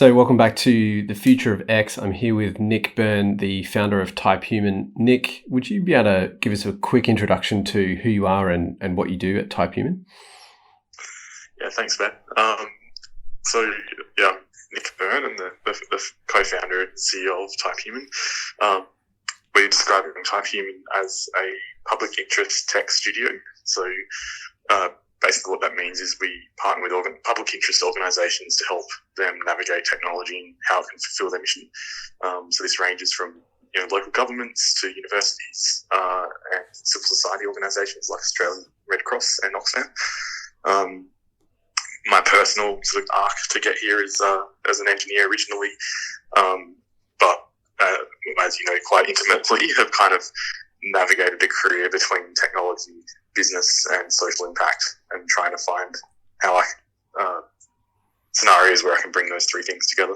So welcome back to the Future of X. I'm here with Nick Byrne, the founder of Type Human. Nick, would you be able to give us a quick introduction to who you are and what you do at Type Human? Yeah, thanks, Ben. I'm Nick Byrne. I'm the co-founder and CEO of Type Human. We're describing Type Human as a public interest tech studio. So basically what that means is we partner with public interest organisations to help them navigate technology and how it can fulfil their mission. So this ranges from local governments to universities and civil society organisations like Australian Red Cross and Oxfam. My personal sort of arc to get here is as an engineer originally, but as you know, quite intimately have kind of navigated a career between technology, business and social impact, and trying to find how scenarios where I can bring those three things together.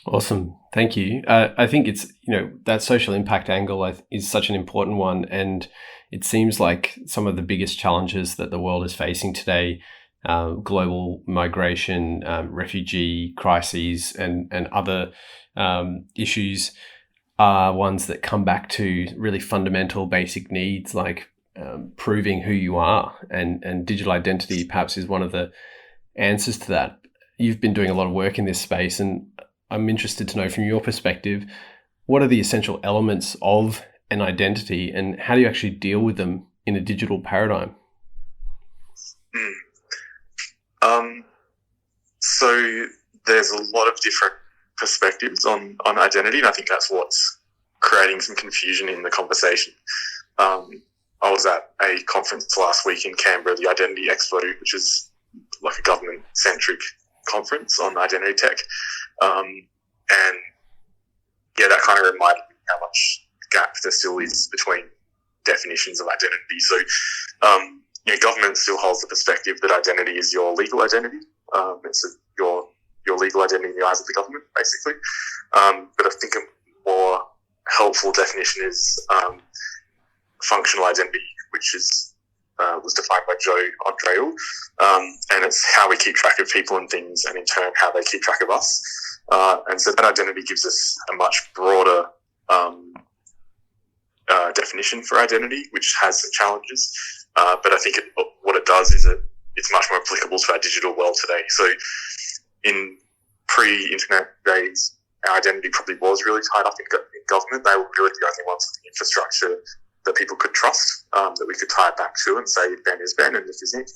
Awesome. Thank you. I think it's, that social impact angle is such an important one. And it seems like some of the biggest challenges that the world is facing today, global migration, refugee crises and other issues are ones that come back to really fundamental basic needs like proving who you are, and digital identity perhaps is one of the answers to that. You've been doing a lot of work in this space, and I'm interested to know from your perspective, what are the essential elements of an identity and how do you actually deal with them in a digital paradigm? So there's a lot of different perspectives on identity, and I think that's what's creating some confusion in the conversation. I was at a conference last week in Canberra, the Identity Expo, which is like a government-centric conference on identity tech. That kind of reminded me how much gap there still is between definitions of identity. So, government still holds the perspective that identity is your legal identity. It's your legal identity in the eyes of the government, basically. But I think a more helpful definition is functional identity, which was defined by Joe Andreou, and it's how we keep track of people and things, and in turn how they keep track of us. And so that identity gives us a much broader definition for identity, which has some challenges. But I think what it does is it's much more applicable to our digital world today. So in pre-internet days, our identity probably was really tied up in government. They were really the only ones with the infrastructure that people could trust, that we could tie it back to and say Ben is Ben and Nick is Nick.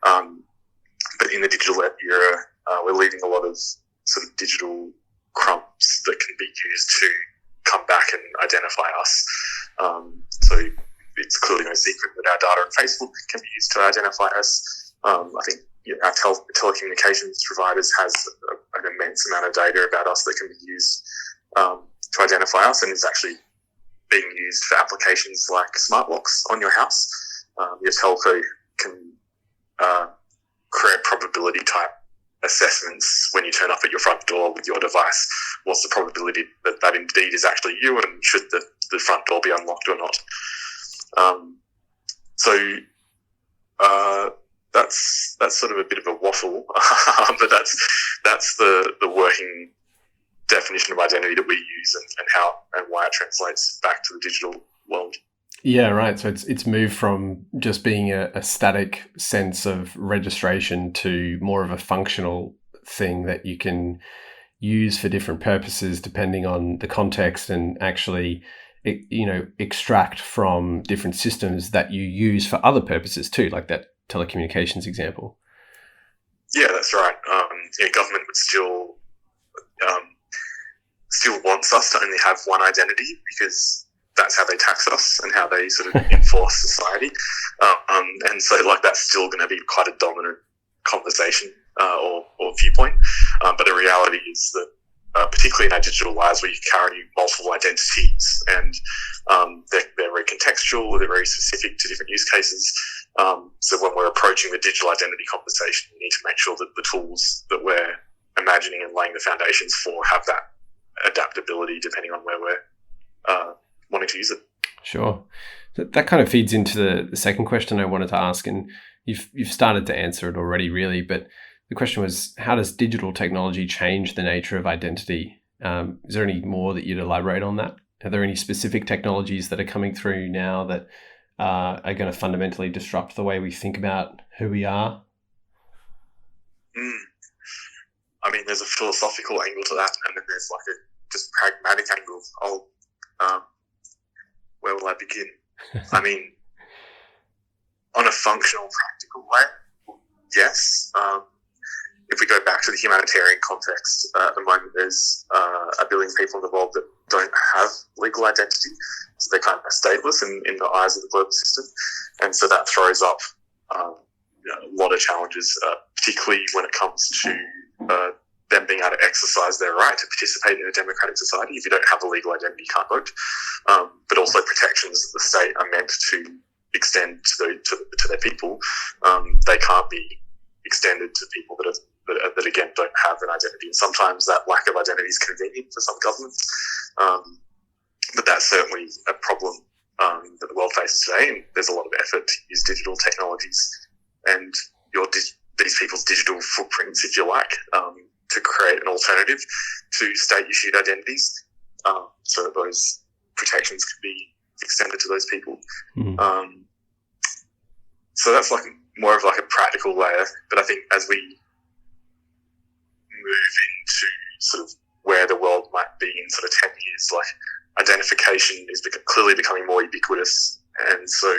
But in the digital era, we're leaving a lot of sort of digital crumbs that can be used to come back and identify us. So it's clearly no secret that our data on Facebook can be used to identify us. I think our telecommunications providers has an immense amount of data about us that can be used to identify us, and is actually being used for applications like smart locks on your house. Your telco can create probability type assessments when you turn up at your front door with your device. What's the probability that indeed is actually you, and should the front door be unlocked or not? That's sort of a bit of a waffle, but that's the working definition of identity that we use, and how and why it translates back to the digital world. Yeah, right. So it's moved from just being a static sense of registration to more of a functional thing that you can use for different purposes depending on the context, and actually extract from different systems that you use for other purposes too, like that telecommunications example. Yeah, that's right. Government would still wants us to only have one identity, because that's how they tax us and how they sort of enforce society. And so that's still going to be quite a dominant conversation or viewpoint. But the reality is that particularly in our digital lives, we carry multiple identities, and they're very contextual, they're very specific to different use cases. So when we're approaching the digital identity conversation, we need to make sure that the tools that we're imagining and laying the foundations for have that adaptability depending on where we're wanting to use it. Sure. So that kind of feeds into the second question I wanted to ask, and you've started to answer it already, really. But the question was, how does digital technology change the nature of identity? Is there any more that you'd elaborate on that? Are there any specific technologies that are coming through now that are going to fundamentally disrupt the way we think about who we are? I mean, there's a philosophical angle to that, and then there's like a just pragmatic angle. Where will I begin? I mean, on a functional, practical way, yes. If we go back to the humanitarian context, at the moment there's 1 billion people in the world that don't have legal identity, so they're kind of stateless in the eyes of the global system, and so that throws up a lot of challenges, particularly when it comes to them being able to exercise their right to participate in a democratic society. If you don't have a legal identity, you can't vote. But also protections that the state are meant to extend to their people, they can't be extended to people that again don't have an identity. And sometimes that lack of identity is convenient for some governments, but that's certainly a problem that the world faces today. And there's a lot of effort to use digital technologies and these people's digital footprints, if you like, to create an alternative to state-issued identities, so that those protections can be extended to those people. So that's like more of like a practical layer. But I think as we move into sort of where the world might be in sort of 10 years, like identification is clearly becoming more ubiquitous. And so,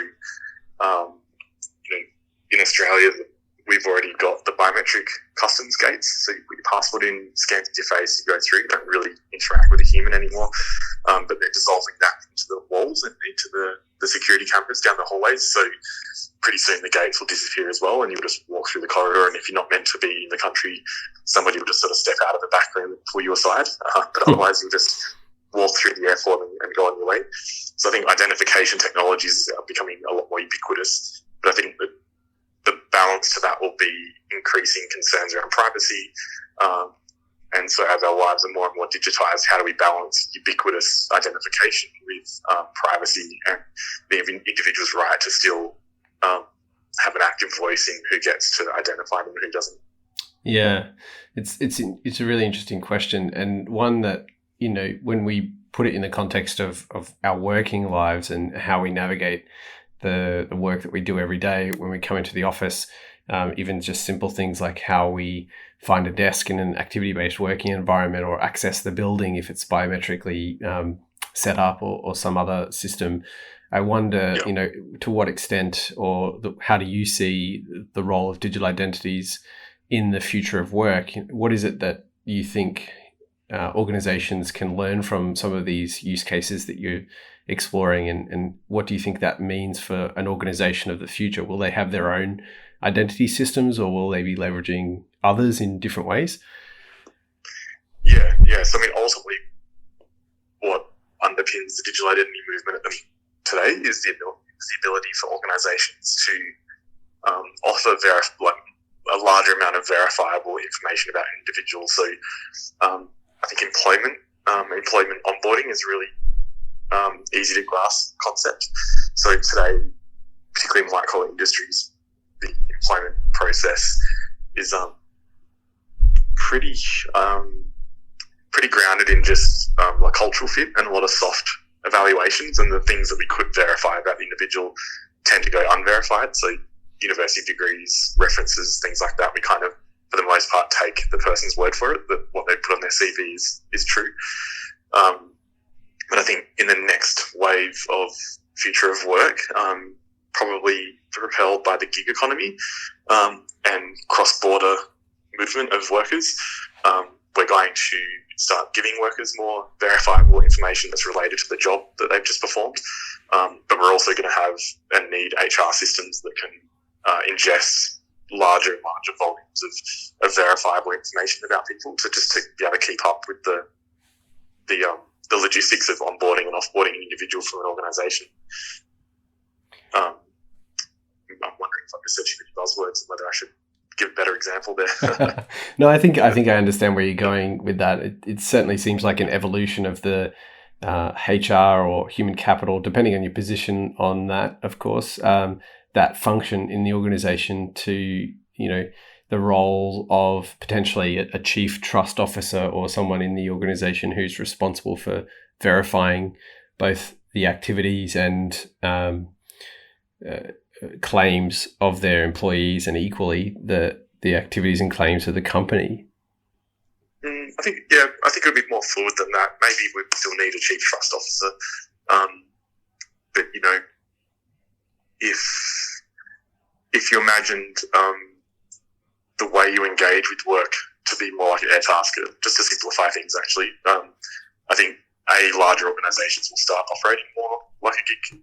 in Australia, we've already got the biometric customs gates. So you put your passport in, scan your face, you go through. You don't really interact with a human anymore. But they're dissolving that into the walls and into the security cameras down the hallways. So pretty soon the gates will disappear as well, and you'll just walk through the corridor. And if you're not meant to be in the country, somebody will just sort of step out of the back room and pull you aside. But otherwise, you'll just walk through the airport and go on your way. So I think identification technologies are becoming a lot more ubiquitous. But I think that the balance to that will be increasing concerns around privacy. And so as our lives are more and more digitized, how do we balance ubiquitous identification with privacy and the individual's right to still have an active voice in who gets to identify them and who doesn't? Yeah, it's a really interesting question, and one that, when we put it in the context of our working lives and how we navigate the work that we do every day when we come into the office, even just simple things like how we find a desk in an activity-based working environment or access the building if it's biometrically set up or some other system. I wonder, to what extent how do you see the role of digital identities in the future of work? What is it that you think organizations can learn from some of these use cases that you're exploring, and what do you think that means for an organization of the future? Will they have their own identity systems, or will they be leveraging others in different ways? Yeah. So I mean, ultimately, what underpins the digital identity movement today is the ability for organizations to offer a larger amount of verifiable information about individuals. So I think employment onboarding is really easy to grasp concept. So today, particularly in white-collar industries, the employment process is pretty grounded in just like cultural fit and a lot of soft evaluations, and the things that we could verify about the individual tend to go unverified. So university degrees, references, things like that, we kind of, for the most part, take the person's word for it, that what they put on their CV is true. But I think in the next wave of future of work, probably propelled by the gig economy and cross-border movement of workers, we're going to start giving workers more verifiable information that's related to the job that they've just performed. But we're also going to have and need HR systems that can ingest larger and larger volumes of verifiable information about people to be able to keep up with the logistics of onboarding and offboarding an individual from an organisation. I'm wondering if I just said too many buzzwords and whether I should give a better example there. No, I think I understand where you're going with that. It certainly seems like an evolution of the HR or human capital, depending on your position on that, of course, that function in the organization to, the role of potentially a chief trust officer or someone in the organization who's responsible for verifying both the activities and claims of their employees, and equally the activities and claims of the company? I think it would be more fluid than that. Maybe we still need a chief trust officer, but if you imagined the way you engage with work to be more like an Airtasker, just to simplify things, actually, I think larger organisations will start operating more like a gig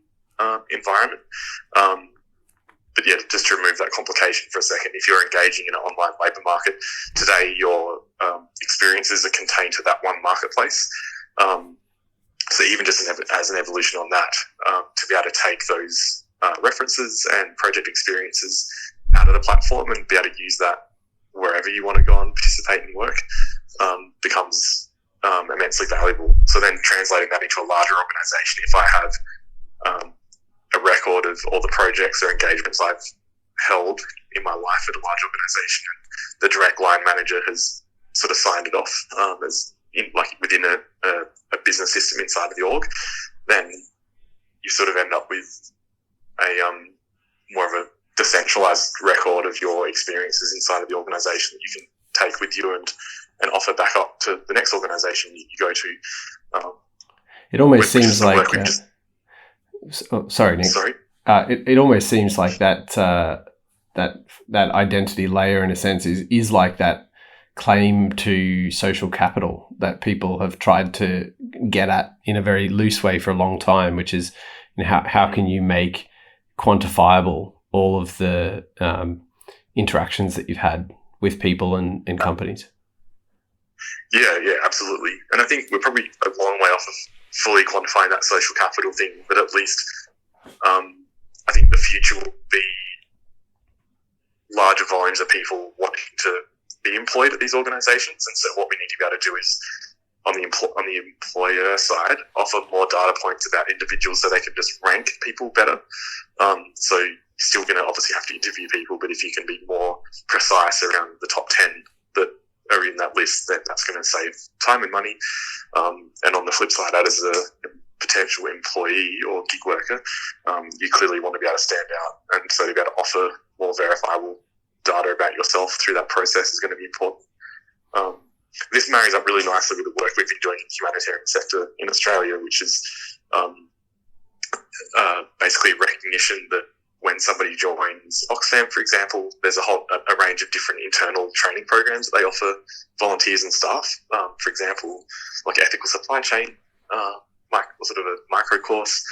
environment. But yeah, just to remove that complication for a second, if you're engaging in an online labour market today, your experiences are contained to that one marketplace. So even just as an evolution on that, to be able to take those references and project experiences out of the platform and be able to use that wherever you want to go and participate in work becomes immensely valuable. So then translating that into a larger organisation, if I have a record of all the projects or engagements I've held in my life at a large organisation, and the direct line manager has sort of signed it off as within a business system inside of the org, then you sort of end up with a more of a decentralized record of your experiences inside of the organisation that you can take with you and offer back up to the next organisation you go to. It almost seems like sorry, Nick. Sorry. It almost seems like that identity layer, in a sense, is like that claim to social capital that people have tried to get at in a very loose way for a long time, which is, how can you make quantifiable all of the interactions that you've had with people and companies? Yeah, absolutely. And I think we're probably a long way off of fully quantifying that social capital thing, but at least I think the future will be larger volumes of people wanting to be employed at these organisations. And so what we need to be able to do is, on the employer side, offer more data points about individuals so they can just rank people better. So you're still going to obviously have to interview people, but if you can be more precise around the top 10 that are in that list, then that's going to save time and money. And on the flip side, that as a potential employee or gig worker, you clearly want to be able to stand out. And so to be able to offer more verifiable data about yourself through that process is going to be important. This marries up really nicely with the work we've been doing in the humanitarian sector in Australia, which is basically recognition that when somebody joins Oxfam, for example, there's a range of different internal training programs that they offer volunteers and staff. For example, like ethical supply chain, sort of a micro course,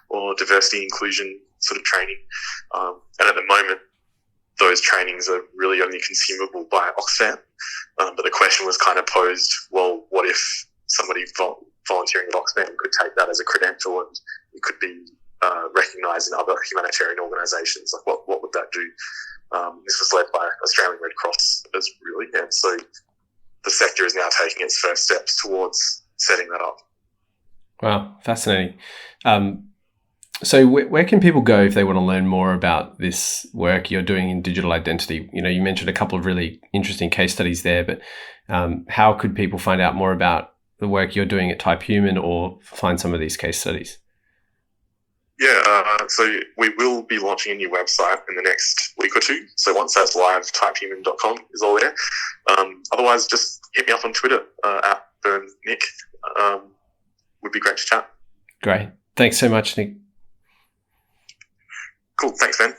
or diversity and inclusion sort of training. And at the moment, those trainings are really only consumable by Oxfam. But the question was kind of posed, well, what if somebody volunteering at Oxfam could take that as a credential and it could be recognised in other humanitarian organisations? Like, what would that do? This was led by Australian Red Cross as really, and so the sector is now taking its first steps towards setting that up. Wow, fascinating. So where can people go if they want to learn more about this work you're doing in digital identity? You mentioned a couple of really interesting case studies there, but how could people find out more about the work you're doing at Type Human or find some of these case studies? Yeah, so we will be launching a new website in the next week or two. So once that's live, typehuman.com is all there. Otherwise, just hit me up on Twitter at Byrne Nick. Would be great to chat. Great. Thanks so much, Nick. Cool. Thanks, Ben.